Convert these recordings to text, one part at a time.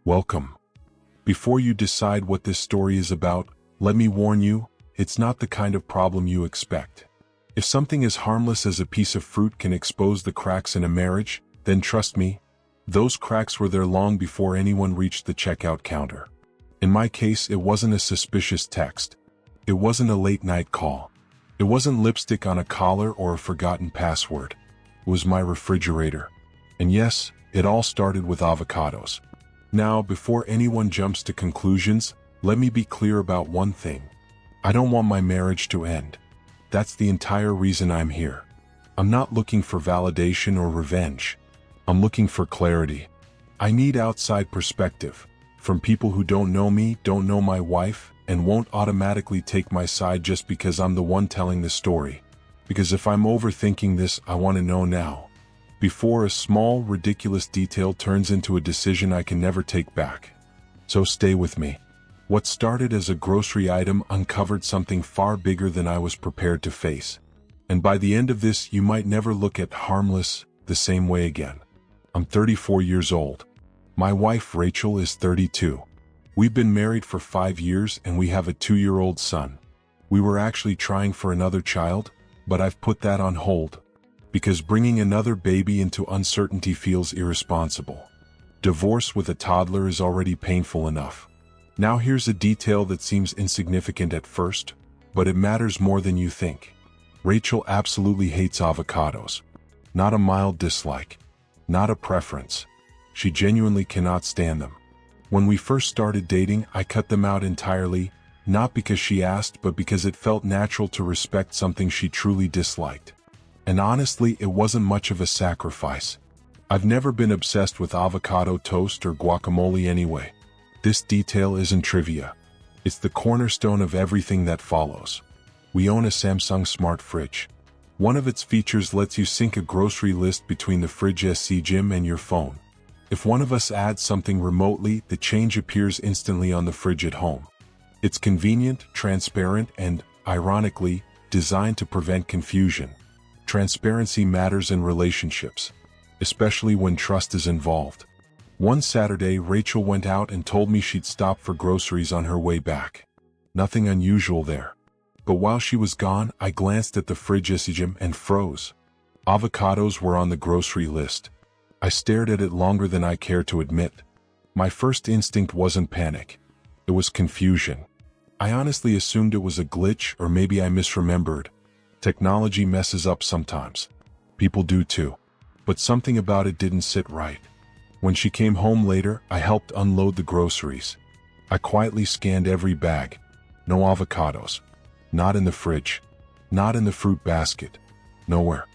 Welcome. Before you decide what this story is about, let me warn you, it's not the kind of problem you expect. If something as harmless as a piece of fruit can expose the cracks in a marriage, then trust me, those cracks were there long before anyone reached the checkout counter. In my case, it wasn't a suspicious text. It wasn't a late-night call. It wasn't lipstick on a collar or a forgotten password. It was my refrigerator. And yes, it all started with avocados. Now, before anyone jumps to conclusions, let me be clear about one thing. I don't want my marriage to end. That's the entire reason I'm here. I'm not looking for validation or revenge. I'm looking for clarity. I need outside perspective, from people who don't know me, don't know my wife, and won't automatically take my side just because I'm the one telling the story. Because if I'm overthinking this, I want to know now, before a small, ridiculous detail turns into a decision I can never take back. So stay with me. What started as a grocery item uncovered something far bigger than I was prepared to face. And by the end of this, you might never look at harmless the same way again. I'm 34 years old. My wife Rachel is 32. We've been married for 5 years and we have a 2-year-old son. We were actually trying for another child, but I've put that on hold, because bringing another baby into uncertainty feels irresponsible. Divorce with a toddler is already painful enough. Now here's a detail that seems insignificant at first, but it matters more than you think. Rachel absolutely hates avocados. Not a mild dislike. Not a preference. She genuinely cannot stand them. When we first started dating, I cut them out entirely, not because she asked, but because it felt natural to respect something she truly disliked. And honestly, it wasn't much of a sacrifice. I've never been obsessed with avocado toast or guacamole anyway. This detail isn't trivia. It's the cornerstone of everything that follows. We own a Samsung smart fridge. One of its features lets you sync a grocery list between the fridge SC and your phone. If one of us adds something remotely, the change appears instantly on the fridge at home. It's convenient, transparent, and, ironically, designed to prevent confusion. Transparency matters in relationships, especially when trust is involved. One Saturday, Rachel went out and told me she'd stop for groceries on her way back. Nothing unusual there. But while she was gone, I glanced at the fridge and froze. Avocados were on the grocery list. I stared at it longer than I care to admit. My first instinct wasn't panic. It was confusion. I honestly assumed it was a glitch, or maybe I misremembered. Technology messes up sometimes. People do too. But something about it didn't sit right. When she came home later, I helped unload the groceries. I quietly scanned every bag. No avocados. Not in the fridge. Not in the fruit basket. Nowhere.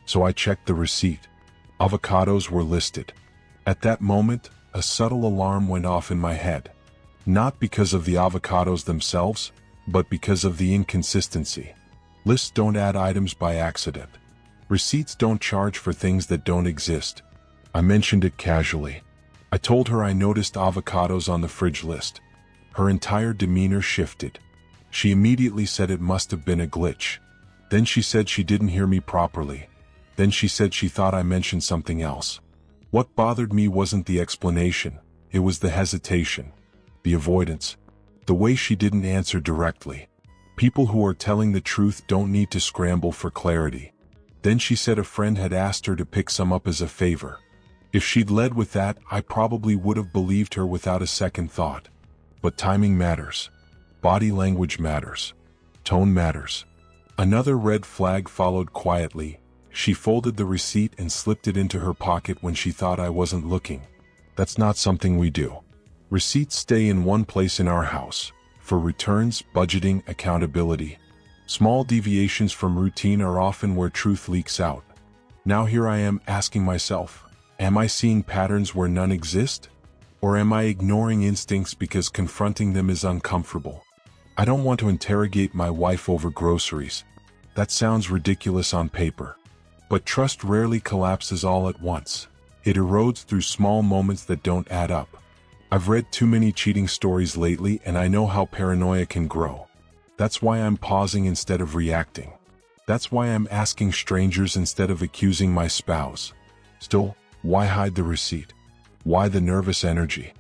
So I checked the receipt. Avocados were listed. At that moment, a subtle alarm went off in my head. Not because of the avocados themselves, but because of the inconsistency. Lists don't add items by accident. Receipts don't charge for things that don't exist. I mentioned it casually. I told her I noticed avocados on the fridge list. Her entire demeanor shifted. She immediately said it must have been a glitch. Then she said she didn't hear me properly. Then she said she thought I mentioned something else. What bothered me wasn't the explanation, it was the hesitation, the avoidance, the way she didn't answer directly. People who are telling the truth don't need to scramble for clarity. Then she said a friend had asked her to pick some up as a favor. If she'd led with that, I probably would have believed her without a second thought. But timing matters. Body language matters. Tone matters. Another red flag followed quietly. She folded the receipt and slipped it into her pocket when she thought I wasn't looking. That's not something we do. Receipts stay in one place in our house, for returns, budgeting, accountability. Small deviations from routine are often where truth leaks out. Now here I am asking myself, am I seeing patterns where none exist? Or am I ignoring instincts because confronting them is uncomfortable? I don't want to interrogate my wife over groceries. That sounds ridiculous on paper. But trust rarely collapses all at once. It erodes through small moments that don't add up. I've read too many cheating stories lately, and I know how paranoia can grow. That's why I'm pausing instead of reacting. That's why I'm asking strangers instead of accusing my spouse. Still, why hide the receipt? Why the nervous energy?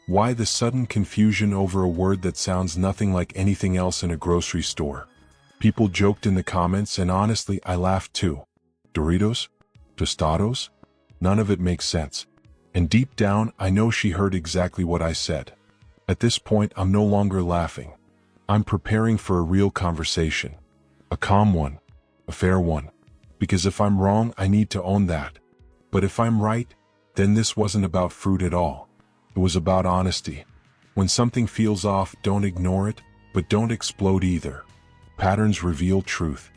Why the sudden confusion over a word that sounds nothing like anything else in a grocery store? People joked in the comments, and honestly, I laughed too. Doritos? Tostados? None of it makes sense. And deep down, I know she heard exactly what I said. At this point, I'm no longer laughing. I'm preparing for a real conversation. A calm one. A fair one. Because if I'm wrong, I need to own that. But if I'm right, then this wasn't about fruit at all. It was about honesty. When something feels off, don't ignore it, but don't explode either. Patterns reveal truth.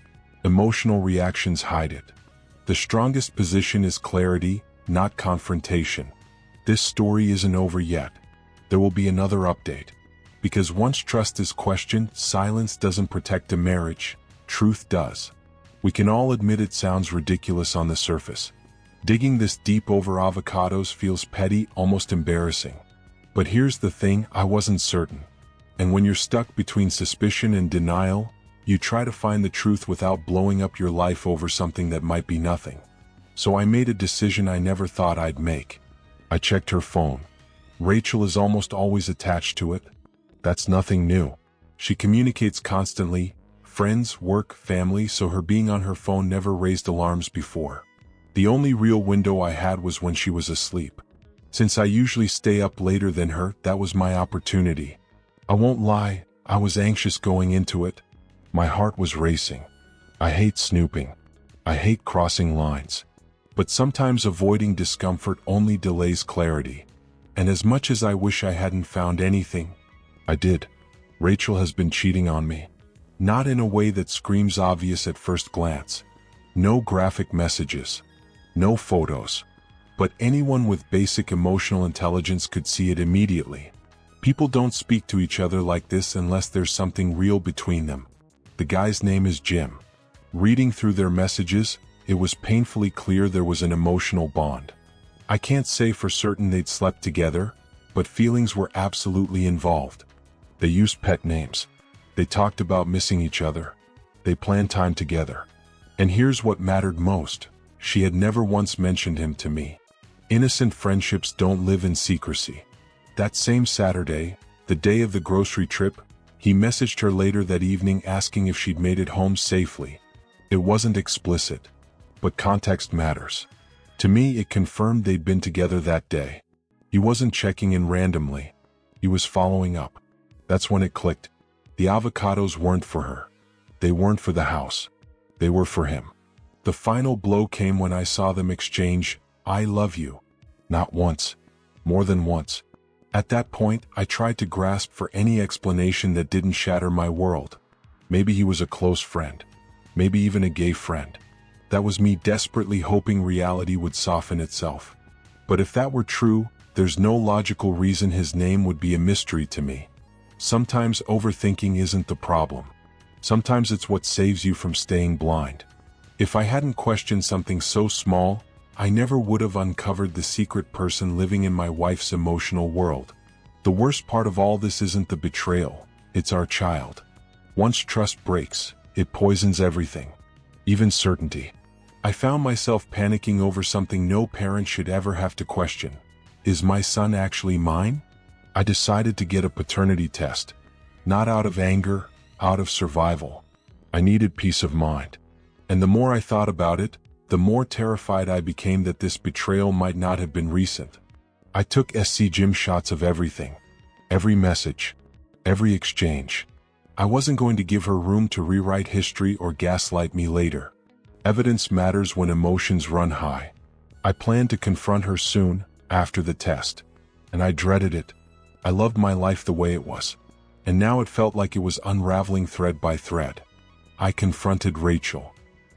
Emotional reactions hide it. The strongest position is clarity, not confrontation. This story isn't over yet. There will be another update. Because once trust is questioned, silence doesn't protect a marriage, truth does. We can all admit it sounds ridiculous on the surface. Digging this deep over avocados feels petty, almost embarrassing. But here's the thing, I wasn't certain. And when you're stuck between suspicion and denial, you try to find the truth without blowing up your life over something that might be nothing. So I made a decision I never thought I'd make. I checked her phone. Rachel is almost always attached to it. That's nothing new. She communicates constantly, friends, work, family, so her being on her phone never raised alarms before. The only real window I had was when she was asleep. Since I usually stay up later than her, that was my opportunity. I won't lie, I was anxious going into it. My heart was racing. I hate snooping. I hate crossing lines. But sometimes avoiding discomfort only delays clarity. And as much as I wish I hadn't found anything, I did. Rachel has been cheating on me. Not in a way that screams obvious at first glance. No graphic messages. No photos. But anyone with basic emotional intelligence could see it immediately. People don't speak to each other like this unless there's something real between them. The guy's name is Jim. Reading through their messages, it was painfully clear there was an emotional bond. I can't say for certain they'd slept together, but feelings were absolutely involved. They used pet names. They talked about missing each other. They planned time together. And here's what mattered most. She had never once mentioned him to me. Innocent friendships don't live in secrecy. That same Saturday, the day of the grocery trip, he messaged her later that evening asking if she'd made it home safely. It wasn't explicit, but context matters. To me, it confirmed they'd been together that day. He wasn't checking in randomly. He was following up. That's when it clicked. The avocados weren't for her. They weren't for the house. They were for him. The final blow came when I saw them exchange, "I love you." Not once. More than once. At that point, I tried to grasp for any explanation that didn't shatter my world. Maybe he was a close friend. Maybe even a gay friend. That was me desperately hoping reality would soften itself. But if that were true, there's no logical reason his name would be a mystery to me. Sometimes overthinking isn't the problem. Sometimes it's what saves you from staying blind. If I hadn't questioned something so small, I never would have uncovered the secret person living in my wife's emotional world. The worst part of all this isn't the betrayal, it's our child. Once trust breaks, it poisons everything, even certainty. I found myself panicking over something no parent should ever have to question. Is my son actually mine? I decided to get a paternity test. Not out of anger, out of survival. I needed peace of mind. And the more I thought about it, the more terrified I became that this betrayal might not have been recent. I took Jim shots of everything. Every message. Every exchange. I wasn't going to give her room to rewrite history or gaslight me later. Evidence matters when emotions run high. I planned to confront her soon, after the test. And I dreaded it. I loved my life the way it was. And now it felt like it was unraveling thread by thread. I confronted Rachel.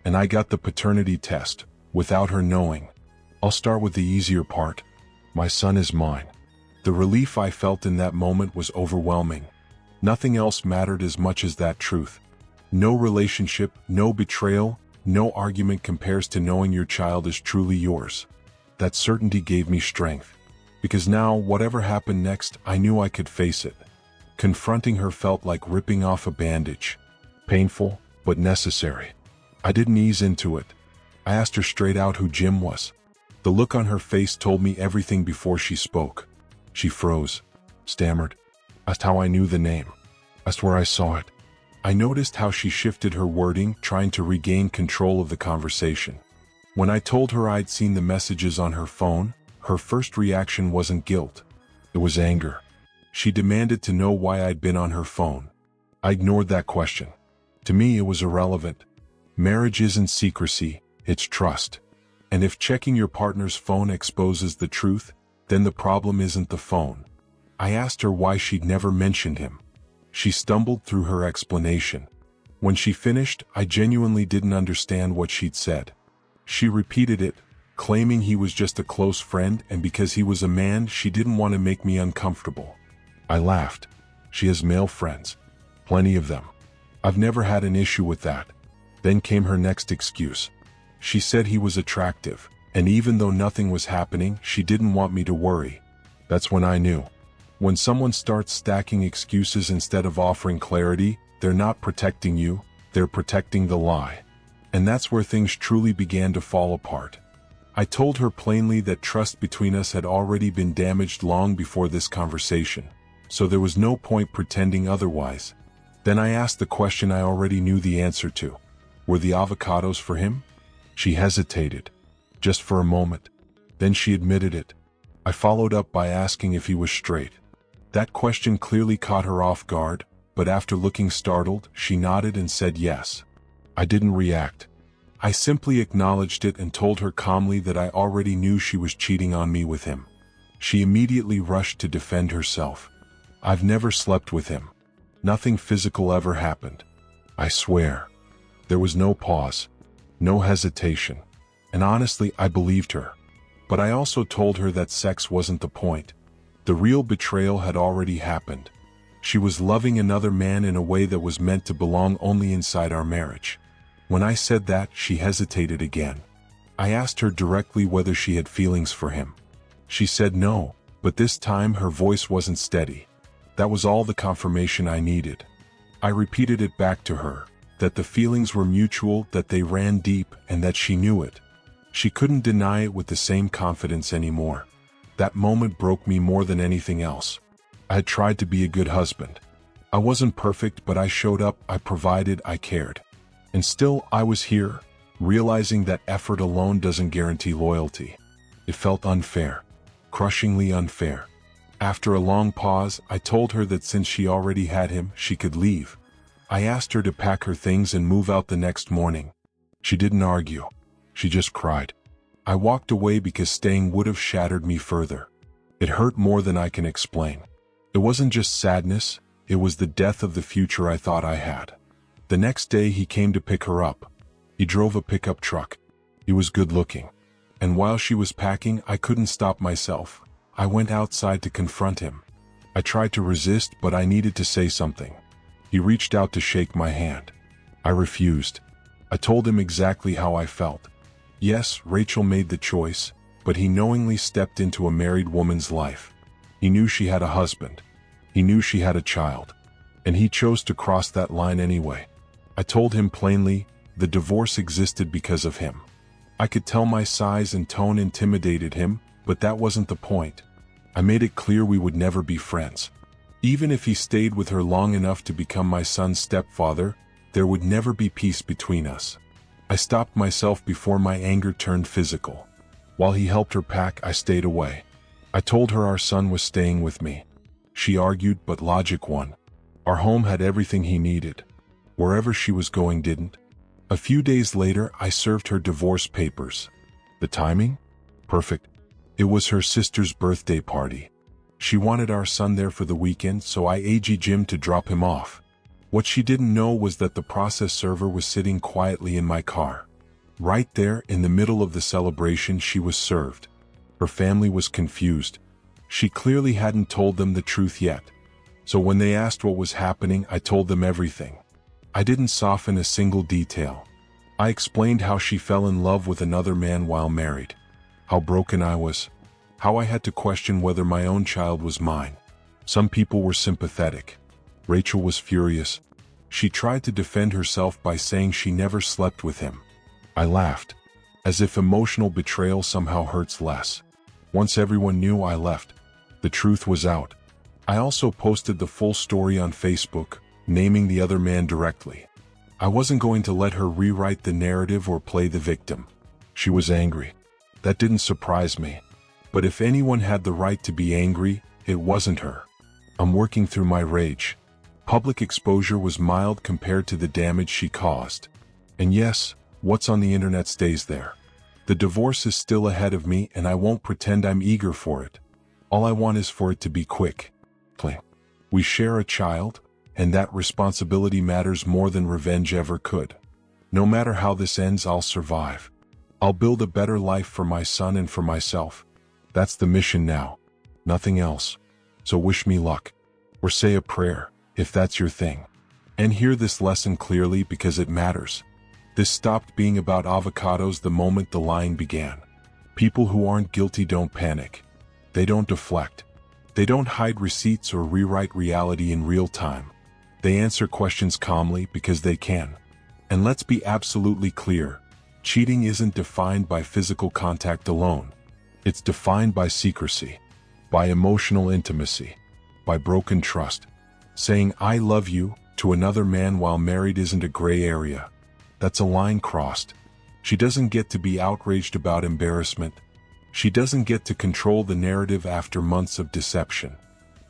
And I got the paternity test, without her knowing. I'll start with the easier part. My son is mine. The relief I felt in that moment was overwhelming. Nothing else mattered as much as that truth. No relationship, no betrayal, no argument compares to knowing your child is truly yours. That certainty gave me strength. Because now, whatever happened next, I knew I could face it. Confronting her felt like ripping off a bandage. Painful, but necessary. I didn't ease into it. I asked her straight out who Jim was. The look on her face told me everything before she spoke. She froze. stammered. That's how I knew the name. That's where I saw it. I noticed how she shifted her wording, trying to regain control of the conversation. When I told her I'd seen the messages on her phone, her first reaction wasn't guilt. It was anger. She demanded to know why I'd been on her phone. I ignored that question. To me, it was irrelevant. Marriage isn't secrecy, it's trust. And if checking your partner's phone exposes the truth, then the problem isn't the phone. I asked her why she'd never mentioned him. She stumbled through her explanation. When she finished, I genuinely didn't understand what she'd said. She repeated it, claiming he was just a close friend, and because he was a man, she didn't want to make me uncomfortable. I laughed. She has male friends. Plenty of them. I've never had an issue with that. Then came her next excuse. She said he was attractive, and even though nothing was happening, she didn't want me to worry. That's when I knew. When someone starts stacking excuses instead of offering clarity, they're not protecting you, they're protecting the lie. And that's where things truly began to fall apart. I told her plainly that trust between us had already been damaged long before this conversation, so there was no point pretending otherwise. Then I asked the question I already knew the answer to. Were the avocados for him? She hesitated, just for a moment. Then she admitted it. I followed up by asking if he was straight. That question clearly caught her off guard, but after looking startled, she nodded and said yes. I didn't react. I simply acknowledged it and told her calmly that I already knew she was cheating on me with him. She immediately rushed to defend herself. I've never slept with him. Nothing physical ever happened. I swear. There was no pause, no hesitation, and honestly, I believed her. But I also told her that sex wasn't the point. The real betrayal had already happened. She was loving another man in a way that was meant to belong only inside our marriage. When I said that, she hesitated again. I asked her directly whether she had feelings for him. She said no, but this time her voice wasn't steady. That was all the confirmation I needed. I repeated it back to her, that the feelings were mutual, that they ran deep, and that she knew it. She couldn't deny it with the same confidence anymore. That moment broke me more than anything else. I had tried to be a good husband. I wasn't perfect, but I showed up, I provided, I cared. And still, I was here, realizing that effort alone doesn't guarantee loyalty. It felt unfair, crushingly unfair. After a long pause, I told her that since she already had him, she could leave. I asked her to pack her things and move out the next morning. She didn't argue. She just cried. I walked away because staying would have shattered me further. It hurt more than I can explain. It wasn't just sadness, it was the death of the future I thought I had. The next day he came to pick her up. He drove a pickup truck. He was good looking. And while she was packing, I couldn't stop myself. I went outside to confront him. I tried to resist, but I needed to say something. He reached out to shake my hand. I refused. I told him exactly how I felt. Yes, Rachel made the choice, but he knowingly stepped into a married woman's life. He knew she had a husband. He knew she had a child. And he chose to cross that line anyway. I told him plainly, the divorce existed because of him. I could tell my size and tone intimidated him, but that wasn't the point. I made it clear we would never be friends. Even if he stayed with her long enough to become my son's stepfather, there would never be peace between us. I stopped myself before my anger turned physical. While he helped her pack, I stayed away. I told her our son was staying with me. She argued, but logic won. Our home had everything he needed. Wherever she was going didn't. A few days later, I served her divorce papers. The timing? Perfect. It was her sister's birthday party. She wanted our son there for the weekend, so I AG Jim to drop him off. What she didn't know was that the process server was sitting quietly in my car. Right there, in the middle of the celebration, she was served. Her family was confused. She clearly hadn't told them the truth yet. So when they asked what was happening, I told them everything. I didn't soften a single detail. I explained how she fell in love with another man while married. How broken I was. How I had to question whether my own child was mine. Some people were sympathetic. Rachel was furious. She tried to defend herself by saying she never slept with him. I laughed, as if emotional betrayal somehow hurts less. Once everyone knew, I left. The truth was out. I also posted the full story on Facebook, naming the other man directly. I wasn't going to let her rewrite the narrative or play the victim. She was angry. That didn't surprise me. But if anyone had the right to be angry, it wasn't her. I'm working through my rage. Public exposure was mild compared to the damage she caused. And yes, what's on the internet stays there. The divorce is still ahead of me and I won't pretend I'm eager for it. All I want is for it to be quick. We share a child, and that responsibility matters more than revenge ever could. No matter how this ends, I'll survive. I'll build a better life for my son and for myself. That's the mission now. Nothing else. So wish me luck. Or say a prayer, if that's your thing. And hear this lesson clearly because it matters. This stopped being about avocados the moment the lying began. People who aren't guilty don't panic. They don't deflect. They don't hide receipts or rewrite reality in real time. They answer questions calmly because they can. And let's be absolutely clear, cheating isn't defined by physical contact alone. It's defined by secrecy, by emotional intimacy, by broken trust. Saying "I love you" to another man while married isn't a gray area. That's a line crossed. She doesn't get to be outraged about embarrassment. She doesn't get to control the narrative after months of deception.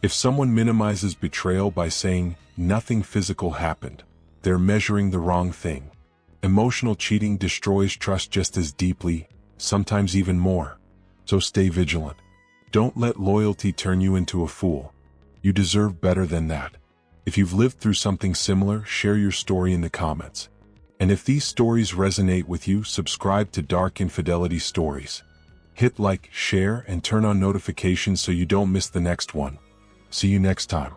If someone minimizes betrayal by saying nothing physical happened, they're measuring the wrong thing. Emotional cheating destroys trust just as deeply, sometimes even more. So stay vigilant. Don't let loyalty turn you into a fool. You deserve better than that. If you've lived through something similar, share your story in the comments. And if these stories resonate with you, subscribe to Dark Infidelity Stories. Hit like, share, and turn on notifications so you don't miss the next one. See you next time.